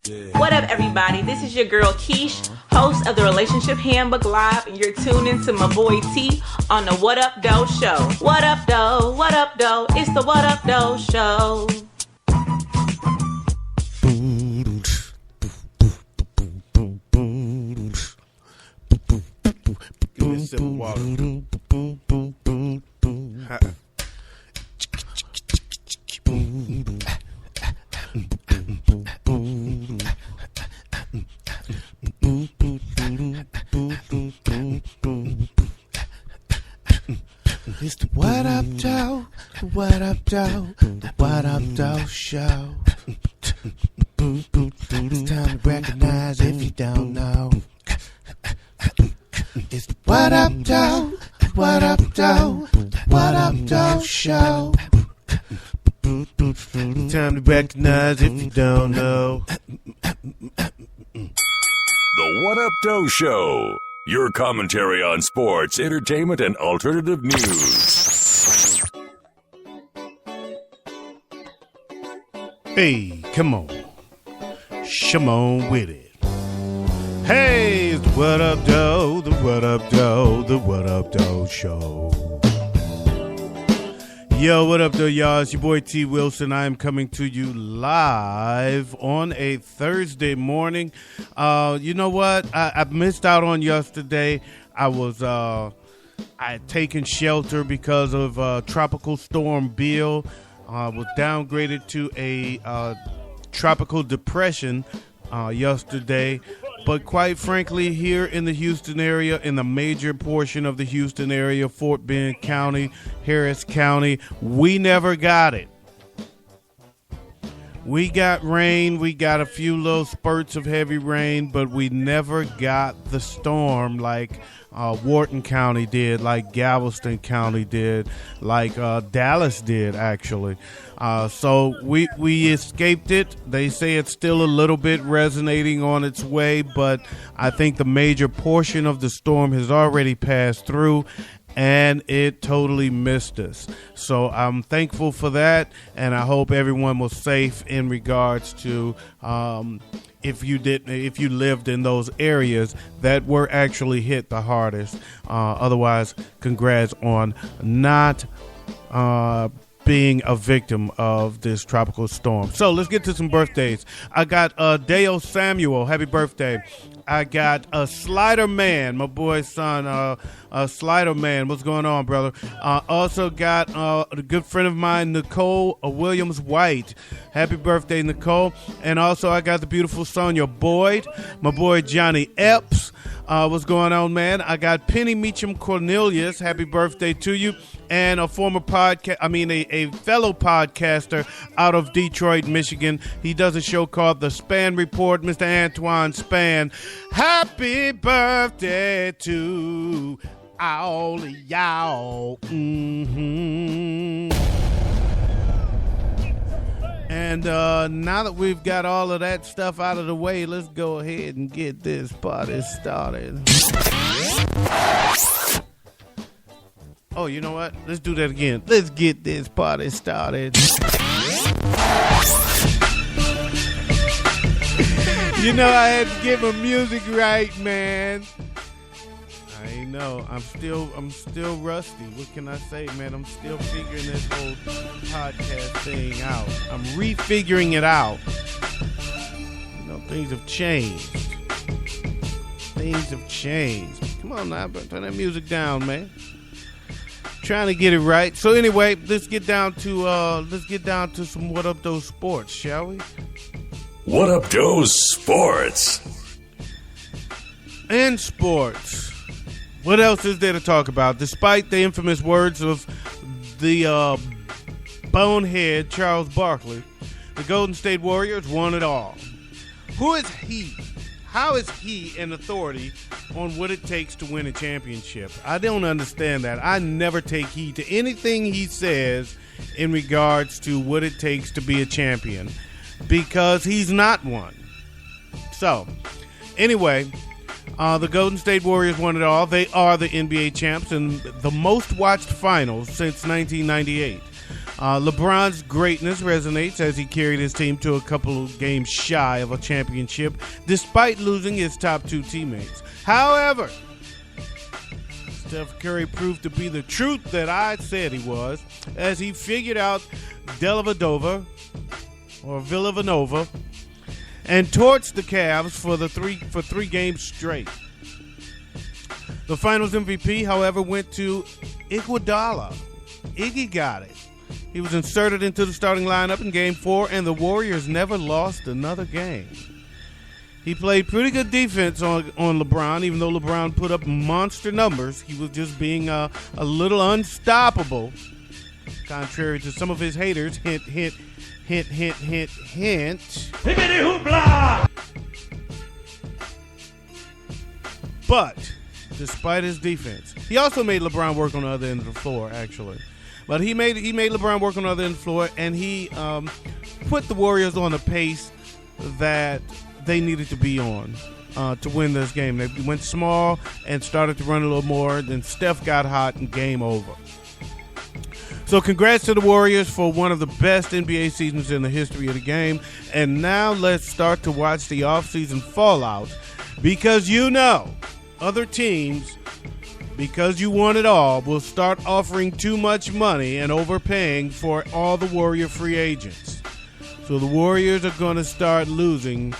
What up, everybody? This is your girl Keish, host of the Relationship Handbook Live, and you're tuned into my boy T on the What Up Doe Show. What up, Doe? What up, Doe? It's the What Up Doe Show. Give me a sip of water. It's the What Up Doe, the What Up Doe, the What Up Doe Show. It's time to recognize if you don't know. It's the What Up Doe, the What Up Doe, the What Up Doe Show. It's time to recognize if you don't know. The What Up Doe Show. Your commentary on sports, entertainment, and alternative news. Hey, come on. Come on with it. Hey, it's the What Up Doe, the What Up Doe, the What Up Doe Show. Yo, what up, though, y'all? It's your boy T. Wilson. I am coming to you live on a Thursday morning. You know what? I missed out on yesterday. I had taken shelter because of Tropical Storm Bill. Was downgraded to a tropical depression yesterday. But quite frankly, here in the Houston area, in the major portion of the Houston area, Fort Bend County, Harris County, we never got it. We got rain. We got a few little spurts of heavy rain, but we never got the storm like Wharton County did, like Galveston County did, like Dallas did, actually. So we escaped it. They say it's still a little bit resonating on its way, but I think the major portion of the storm has already passed through, and it totally missed us. So I'm thankful for that, and I hope everyone was safe in regards to if you lived in those areas that were actually hit the hardest. Otherwise, congrats on not being a victim of this tropical storm. So let's get to some birthdays. I got Dale Samuel, happy birthday. I got Slider Man, my boy's son, Slider Man. What's going on, brother? Also got a good friend of mine, Nicole Williams White. Happy birthday, Nicole. And also I got the beautiful Sonia Boyd, my boy Johnny Epps. What's going on, man? I got Penny Meacham Cornelius. Happy birthday to you. And a fellow podcaster out of Detroit, Michigan. He does a show called The Span Report, Mr. Antoine Span. Happy birthday to all of y'all. Mm-hmm. And now that we've got all of that stuff out of the way, let's go ahead and get this party started. Oh, you know what? Let's do that again. Let's get this party started. You know, I had to get my music right, man. I know. I'm still rusty. What can I say, man? I'm still figuring this whole podcast thing out. I'm refiguring it out. You know, things have changed. Come on now, turn that music down, man. Trying to get it right. So anyway, let's get down to some What Up Doe Sports, shall we? What Up Doe Sports. And sports. What else is there to talk about? Despite the infamous words of the bonehead Charles Barkley, the Golden State Warriors won it all. Who is he? How is he an authority on what it takes to win a championship? I don't understand that. I never take heed to anything he says in regards to what it takes to be a champion, because he's not one. So, anyway, the Golden State Warriors won it all. They are the NBA champs and the most watched finals since 1998. LeBron's greatness resonates as he carried his team to a couple of games shy of a championship, despite losing his top two teammates. However, Steph Curry proved to be the truth that I said he was, as he figured out Dellavedova, or Villanova, and torched the Cavs for three games straight. The Finals MVP, however, went to Iguodala. Iggy got it. He was inserted into the starting lineup in Game 4, and the Warriors never lost another game. He played pretty good defense on LeBron, even though LeBron put up monster numbers. He was just being a little unstoppable, contrary to some of his haters. Hint, hint, hint, hint, hint, hint. Hibbity hoopla! But despite his defense, he also made LeBron work on the other end of the floor, actually. But he made LeBron work on the other end of the floor, and he put the Warriors on a pace that they needed to be on to win this game. They went small and started to run a little more. Then Steph got hot and game over. So congrats to the Warriors for one of the best NBA seasons in the history of the game. And now let's start to watch the offseason fallout, because other teams, because you want it all, will start offering too much money and overpaying for all the Warrior free agents. So the Warriors are going to start losing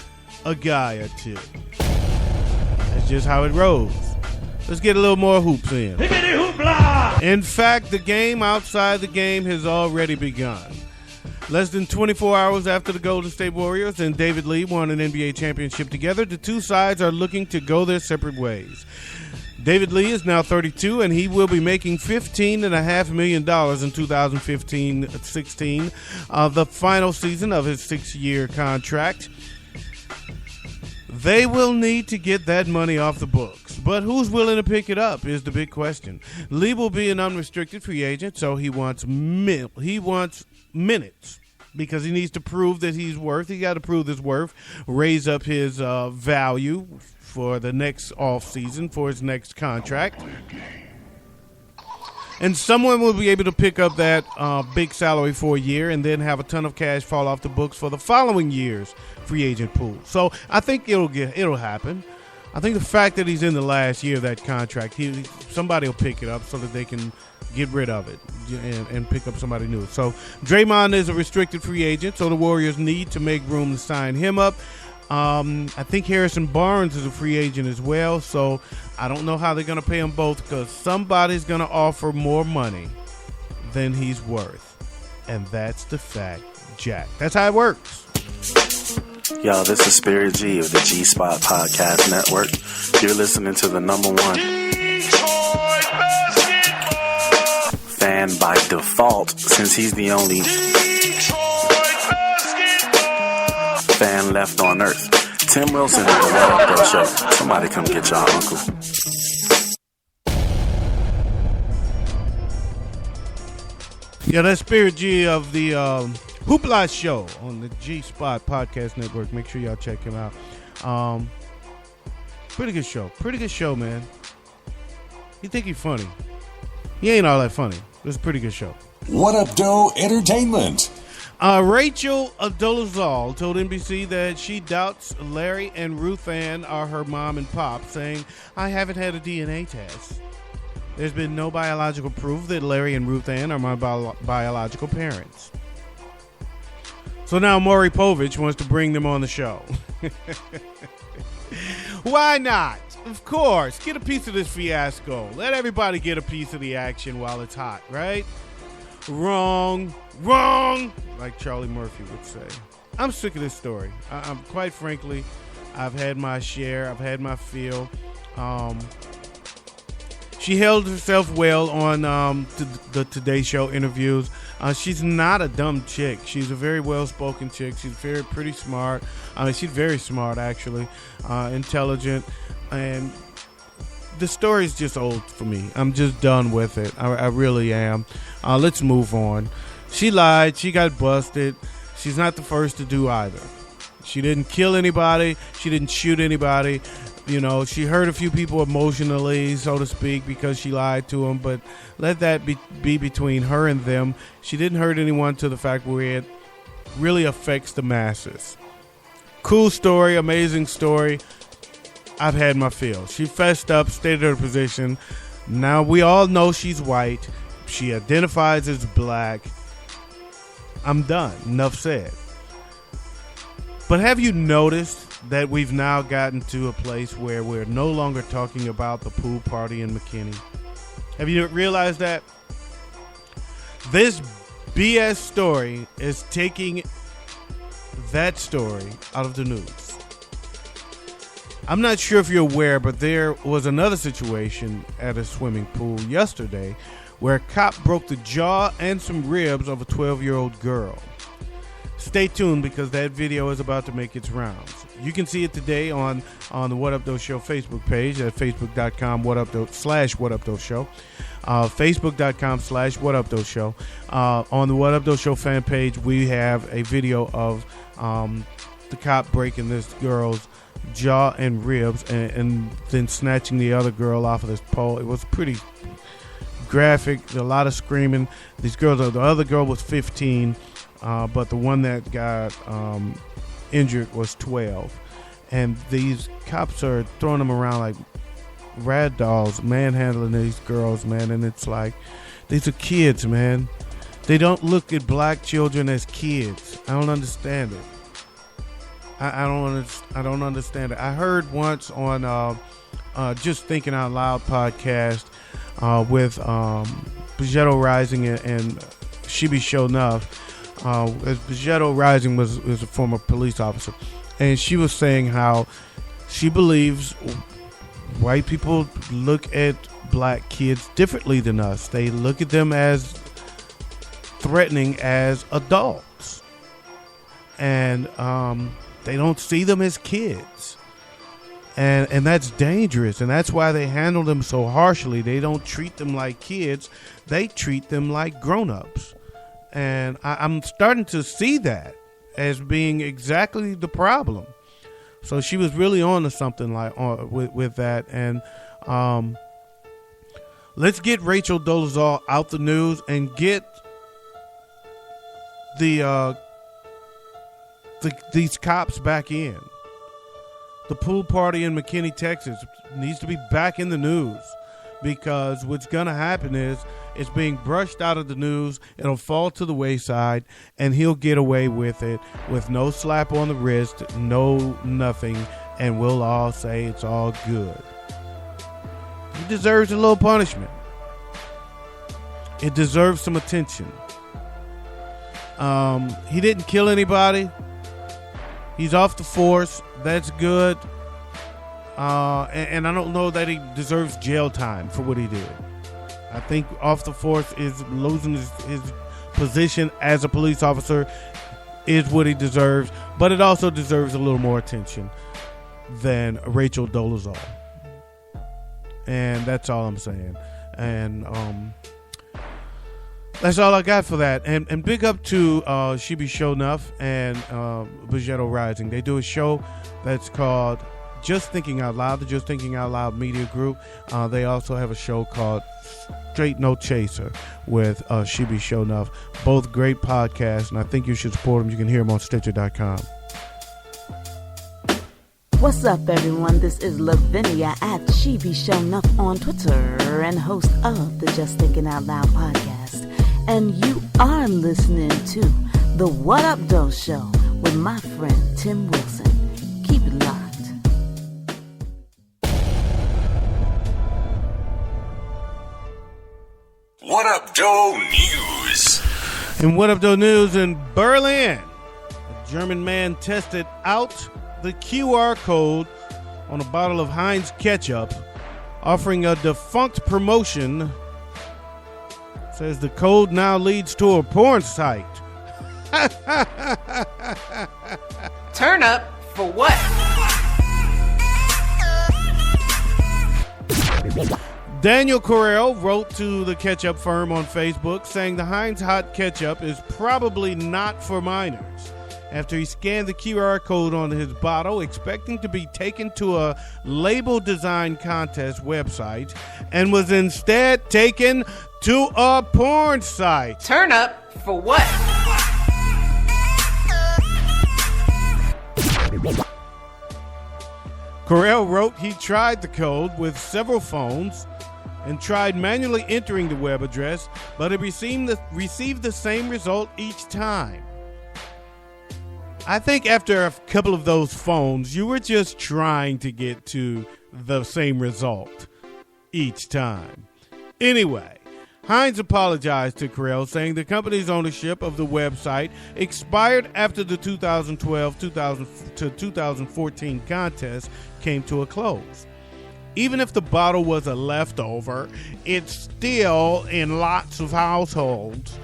a guy or two. That's just how it rolls. Let's get a little more hoops in. In fact, the game outside the game has already begun. Less than 24 hours after the Golden State Warriors and David Lee won an NBA championship together, the two sides are looking to go their separate ways. David Lee is now 32, and he will be making $15.5 million in 2015-16, the final season of his 6-year contract. They will need to get that money off the books, but who's willing to pick it up is the big question. Lee will be an unrestricted free agent, so he wants minutes, because he needs to prove that he's worth. He got to prove his worth, raise up his value for the next offseason, for his next contract. And someone will be able to pick up that big salary for a year and then have a ton of cash fall off the books for the following year's free agent pool. So I think it'll happen. I think the fact that he's in the last year of that contract, somebody will pick it up so that they can get rid of it and pick up somebody new. So Draymond is a restricted free agent, so the Warriors need to make room to sign him up. I think Harrison Barnes is a free agent as well, so I don't know how they're going to pay them both, because somebody's going to offer more money than he's worth. And that's the fact, Jack. That's how it works. Yo, this is Spirit G of the G-Spot Podcast Network. You're listening to the number one fan by default, since he's the only fan left on earth. Tim Wilson of the Up Doe Show. Somebody come get your uncle. Yeah, that's Spirit G of the Hoopla Show on the G-Spot Podcast Network. Make sure y'all check him out. Pretty good show. Pretty good show, man. You think he's funny? He ain't all that funny. It's a pretty good show. What Up Doe Entertainment. Rachel Dolezal told NBC that she doubts Larry and Ruth Ann are her mom and pop, saying, "I haven't had a DNA test. There's been no biological proof that Larry and Ruth Ann are my biological parents." So now Maury Povich wants to bring them on the show. Why not? Of course. Get a piece of this fiasco. Let everybody get a piece of the action while it's hot, right? Wrong, like Charlie Murphy would say. I'm sick of this story. I'm quite frankly, I've had my share. I've had my fill. She held herself well on the Today Show interviews. She's not a dumb chick. She's a very well-spoken chick. She's pretty smart. She's very smart, actually. Intelligent. And the story's just old for me. I'm just done with it. I really am. Let's move on. She lied. She got busted. She's not the first to do either. She didn't kill anybody. She didn't shoot anybody. You know, she hurt a few people emotionally, so to speak, because she lied to them, but let that be between her and them. She didn't hurt anyone to the fact where it really affects the masses. Cool story, amazing story. I've had my fill. She fessed up, stated her position. Now we all know she's white. She identifies as black. I'm done. Enough said. But have you noticed that we've now gotten to a place where we're no longer talking about the pool party in McKinney? Have you realized that? This BS story is taking that story out of the news. I'm not sure if you're aware, but there was another situation at a swimming pool yesterday where a cop broke the jaw and some ribs of a 12-year-old girl. Stay tuned because that video is about to make its rounds. You can see it today on the What Up Doe Show Facebook page at facebook.com /WhatUpDoe Show. Facebook.com/WhatUpDoe Show. On the What Up Doe Show fan page, we have a video of the cop breaking this girl's jaw and ribs and then snatching the other girl off of this pole. It was pretty graphic, a lot of screaming. These girls, the other girl was 15, but the one that got injured was 12. And these cops are throwing them around like rag dolls, manhandling these girls, man. And it's like, these are kids, man. They don't look at black children as kids. I don't understand it. I don't understand it. I heard once on Just Thinking Out Loud podcast with Bejetto Rising and Shibi Show Nuff. Bejetto Rising was a former police officer, and she was saying how she believes white people look at black kids differently than us. They look at them as threatening as adults, and they don't see them as kids, and that's dangerous, and that's why they handle them so harshly. They don't treat them like kids, they treat them like grown-ups. And I'm starting to see that as being exactly the problem. So she was really on to something like with that. And let's get Rachel Dolezal out the news and get these cops back in. The pool party in McKinney, Texas needs to be back in the news, because what's going to happen is it's being brushed out of the news. It'll fall to the wayside, and he'll get away with it with no slap on the wrist, no nothing, and we'll all say it's all good. He deserves a little punishment. It deserves some attention. He didn't kill anybody. He's off the force. That's good. And I don't know that he deserves jail time for what he did. I think off the force is losing his position as a police officer is what he deserves, but it also deserves a little more attention than Rachel Dolezal. And that's all I'm saying. And that's all I got for that. And big up to Shibi Show Nuff and Bejetto Rising. They do a show that's called Just Thinking Out Loud, the Just Thinking Out Loud Media Group. They also have a show called Straight No Chaser with Shibi Show Nuff. Both great podcasts, and I think you should support them. You can hear them on Stitcher.com. What's up, everyone? This is Lavinia at Shibi Show Nuff on Twitter and host of the Just Thinking Out Loud podcast. And you are listening to the What Up Doe Show with my friend Tim Wilson. Keep it locked. What Up Doe News. In What Up Doe News, in Berlin, a German man tested out the QR code on a bottle of Heinz ketchup, offering a defunct promotion. Says the code now leads to a porn site. Turn up for what? Daniel Correll wrote to the ketchup firm on Facebook saying the Heinz hot ketchup is probably not for minors. after he scanned the QR code on his bottle, expecting to be taken to a label design contest website, and was instead taken to a porn site. Turn up for what? Correll wrote he tried the code with several phones and tried manually entering the web address, but it received the same result each time. I think after a couple of those phones, you were just trying to get to the same result each time. Anyway, Hines apologized to Correll, saying the company's ownership of the website expired after the 2012 to 2014 contest came to a close. Even if the bottle was a leftover, it's still in lots of households.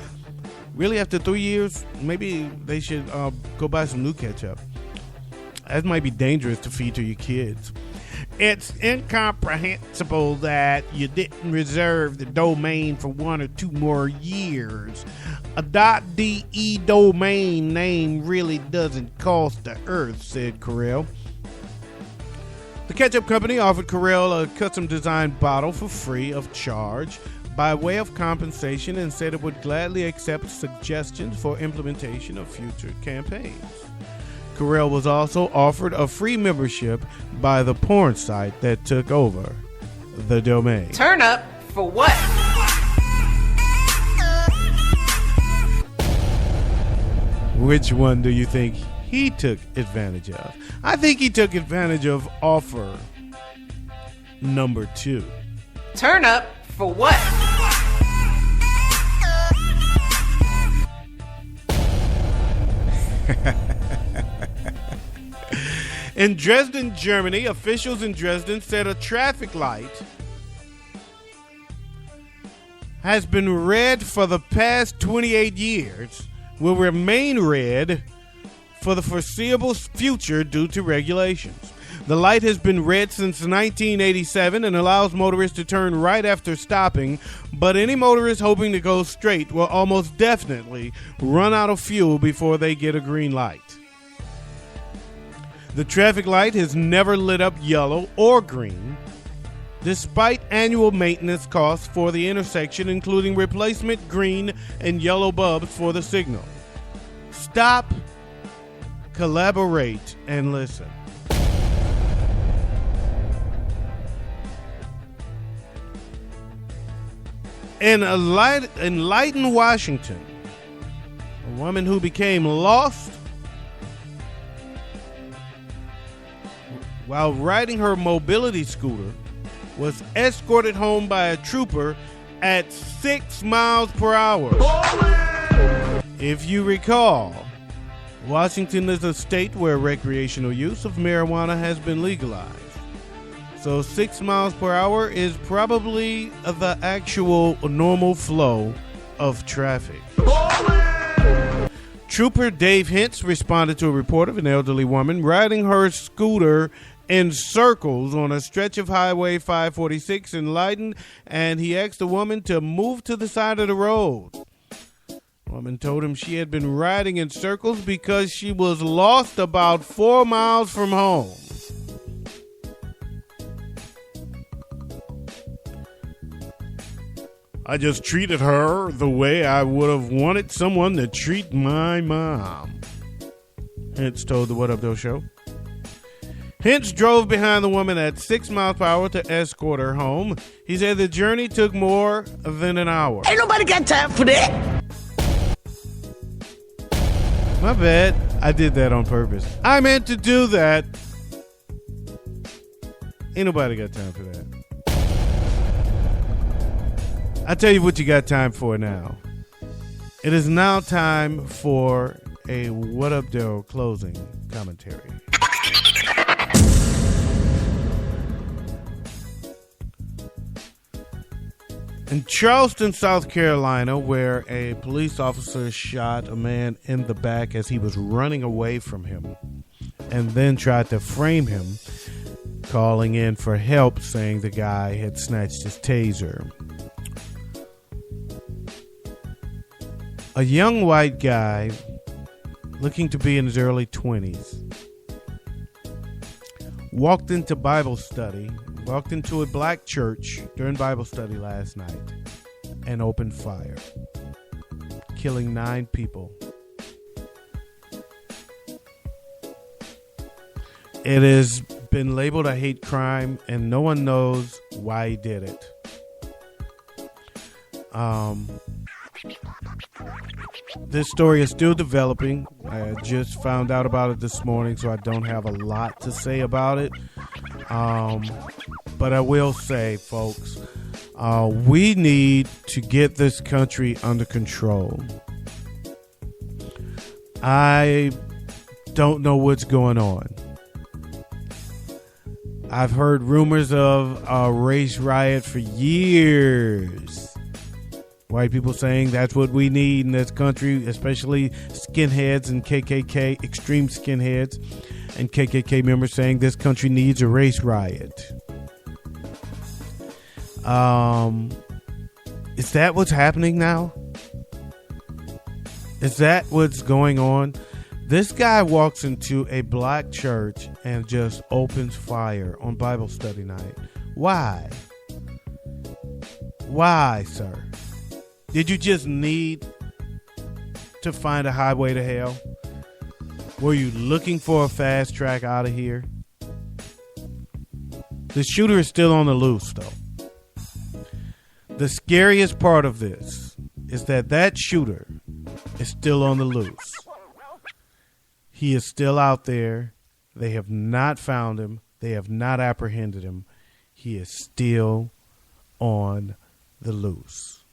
Really, after 3 years, maybe they should go buy some new ketchup. That might be dangerous to feed to your kids. It's incomprehensible that you didn't reserve the domain for 1 or 2 more years. A .de domain name really doesn't cost the earth, said Correll. The ketchup company offered Correll a custom-designed bottle for free of charge by way of compensation and said it would gladly accept suggestions for implementation of future campaigns. Correll was also offered a free membership by the porn site that took over the domain. Turn up for what? Which one do you think he took advantage of? I think he took advantage of offer number 2. Turn up for what? In Dresden, Germany, officials in Dresden said a traffic light has been red for the past 28 years, will remain red for the foreseeable future due to regulations. The light has been red since 1987 and allows motorists to turn right after stopping, but any motorist hoping to go straight will almost definitely run out of fuel before they get a green light. The traffic light has never lit up yellow or green, despite annual maintenance costs for the intersection, including replacement green and yellow bulbs for the signal. Stop, collaborate, and listen. In Latone, Washington, a woman who became lost while riding her mobility scooter was escorted home by a trooper at 6 miles per hour. If you recall, Washington is a state where recreational use of marijuana has been legalized. So 6 miles per hour is probably the actual normal flow of traffic. Trooper Dave Hintz responded to a report of an elderly woman riding her scooter in circles on a stretch of Highway 546 in Latone, and he asked the woman to move to the side of the road. The woman told him she had been riding in circles because she was lost about 4 miles from home. I just treated her the way I would have wanted someone to treat my mom, Hintz told the What Up Doe Show. Hintz drove behind the woman at 6 miles per hour to escort her home. He said the journey took more than an hour. Ain't nobody got time for that. My bad. I did that on purpose. I meant to do that. Ain't nobody got time for that. I tell you what you got time for now. It is now time for a What Up Doe closing commentary. In Charleston, South Carolina, where a police officer shot a man in the back as he was running away from him and then tried to frame him, calling in for help, saying the guy had snatched his taser. A young white guy looking to be in his early 20s. Walked into a black church during Bible study last night and opened fire, killing 9 people. It has been labeled a hate crime, and no one knows why he did it. This story is still developing. I just found out about it this morning, so I don't have a lot to say about it. But I will say, folks, we need to get this country under control. I don't know what's going on. I've heard rumors of a race riot for years. White people saying that's what we need in this country, especially skinheads and KKK, extreme skinheads, and KKK members saying this country needs a race riot. Is that what's happening now? Is that what's going on? This guy walks into a black church and just opens fire on Bible study night. Why? Why, sir? Did you just need to find a highway to hell? Were you looking for a fast track out of here? The shooter is still on the loose, though. The scariest part of this is that shooter is still on the loose. He is still out there. They have not found him. They have not apprehended him. He is still on the loose.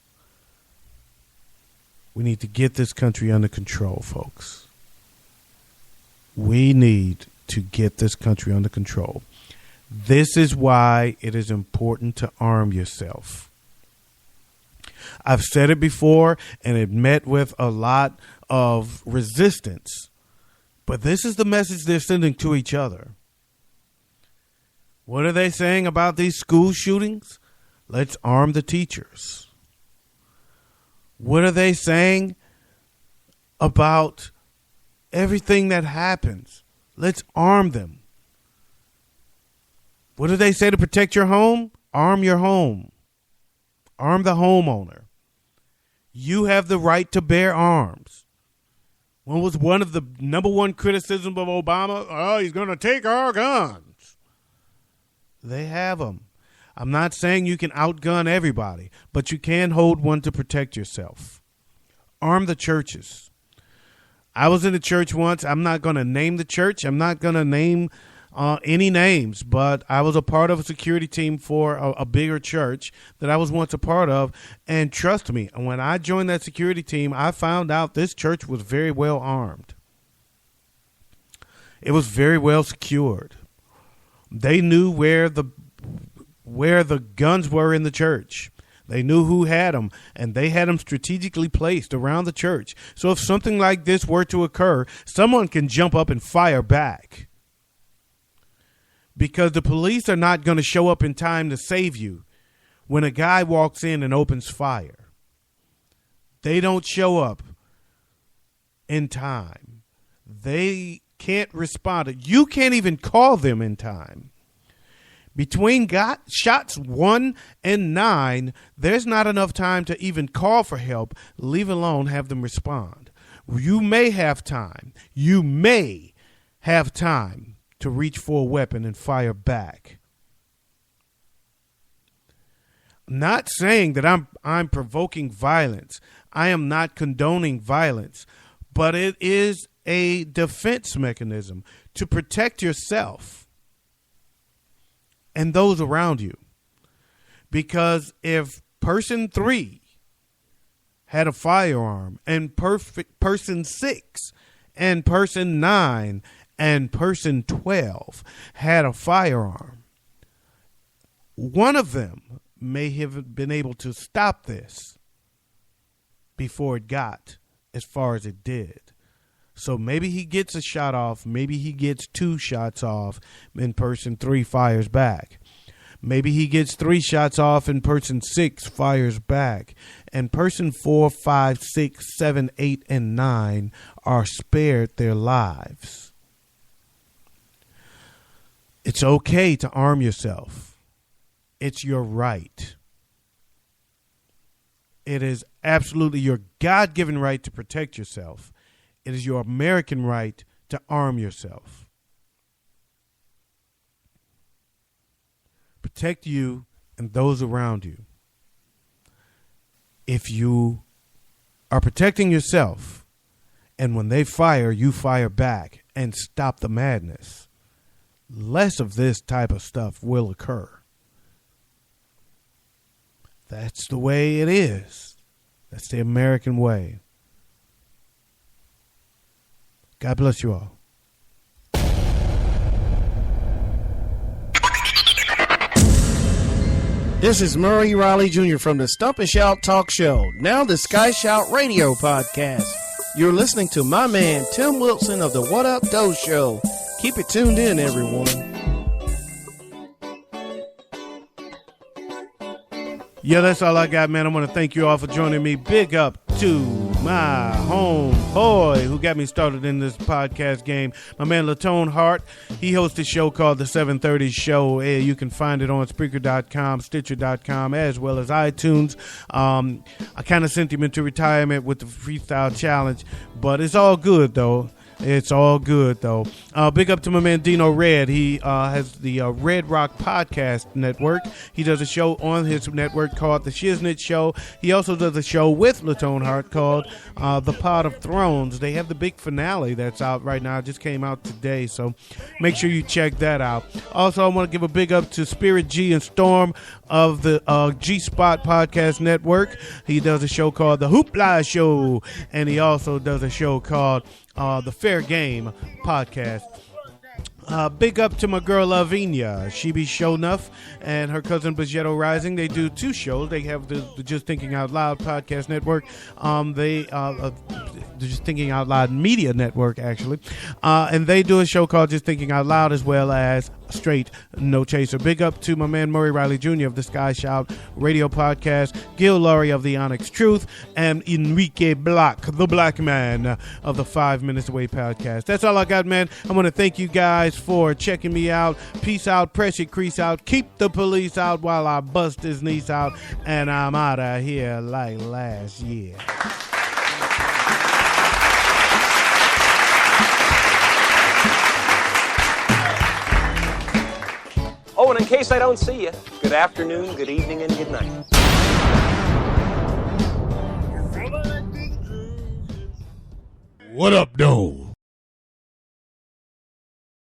We need to get this country under control, folks. We need to get this country under control. This is why it is important to arm yourself. I've said it before, and it met with a lot of resistance. But this is the message they're sending to each other. What are they saying about these school shootings? Let's arm the teachers. What are they saying about everything that happens? Let's arm them. What do they say to protect your home? Arm your home. Arm the homeowner. You have the right to bear arms. What was one of the number one criticism of Obama? Oh, he's going to take our guns. They have them. I'm not saying you can outgun everybody, but you can hold one to protect yourself. Arm the churches. I was in a church once. I'm not going to name the church. I'm not going to name any names, but I was a part of a security team for a bigger church that I was once a part of. And trust me, when I joined that security team, I found out this church was very well armed. It was very well secured. They knew where the guns were in the church. They knew who had them, and they had them strategically placed around the church. So if something like this were to occur, someone can jump up and fire back. Because the police are not going to show up in time to save you when a guy walks in and opens fire. They don't show up in time. They can't respond. You can't even call them in time. Between shots 1 and 9, there's not enough time to even call for help, leave alone have them respond. You may have time. You may have time to reach for a weapon and fire back. I'm not saying that I'm provoking violence. I am not condoning violence, but it is a defense mechanism to protect yourself and those around you. Because if person 3 had a firearm and person 6 and person 9 and person 12 had a firearm, one of them may have been able to stop this before it got as far as it did. So maybe he gets a shot off. Maybe he gets 2 shots off and person 3 fires back. Maybe he gets 3 shots off and person 6 fires back. And person 4, 5, 6, 7, 8, and 9 are spared their lives. It's okay to arm yourself. It's your right. It is absolutely your God-given right to protect yourself. It is your American right to arm yourself. Protect you and those around you. If you are protecting yourself, and when they fire, you fire back and stop the madness, less of this type of stuff will occur. That's the way it is. That's the American way. God bless you all. This is Murray Riley Jr. from the Stomp and Shout Talk Show, now the Sky Shout Radio Podcast. You're listening to my man, Tim Wilson of the Up Doe Show. Keep it tuned in, everyone. Yeah, that's all I got, man. I want to thank you all for joining me. Big up to my homeboy who got me started in this podcast game, my man Latone Heart. He hosts a show called The 730 Show. You can find it on Spreaker.com, Stitcher.com, as well as iTunes. I kind of sent him into retirement with the Freestyle Challenge, but it's all good, though. It's all good, though. Big up to my man Dino Red. He has the Red Rock Podcast Network. He does a show on his network called The Shiznit Show. He also does a show with Latone Heart called The Pod of Thrones. They have the big finale that's out right now. It just came out today, so make sure you check that out. Also, I want to give a big up to Spirit G and Storm of the G-Spot Podcast Network. He does a show called The Hoopla Show, and he also does a show called the Fair Game Podcast. Big up to my girl Lavinia. She be show enough, and her cousin Bajetto Rising. They do two shows. They have the Just Thinking Out Loud Podcast Network. The Just Thinking Out Loud Media Network, actually. And they do a show called Just Thinking Out Loud, as well as Straight No Chaser. Big up to my man Murray Riley Jr. of the Sky Shout Radio Podcast, Gil Laurie of the Onyx Truth, and Enrique Block, the black man of the 5 Minutes Away Podcast. That's all I got, man. I want to thank you guys for checking me out. Peace out, press your crease out, keep the police out while I bust his niece out, and I'm out of here like last year. Oh, and in case I don't see you, good afternoon, good evening, and good night. What up, though?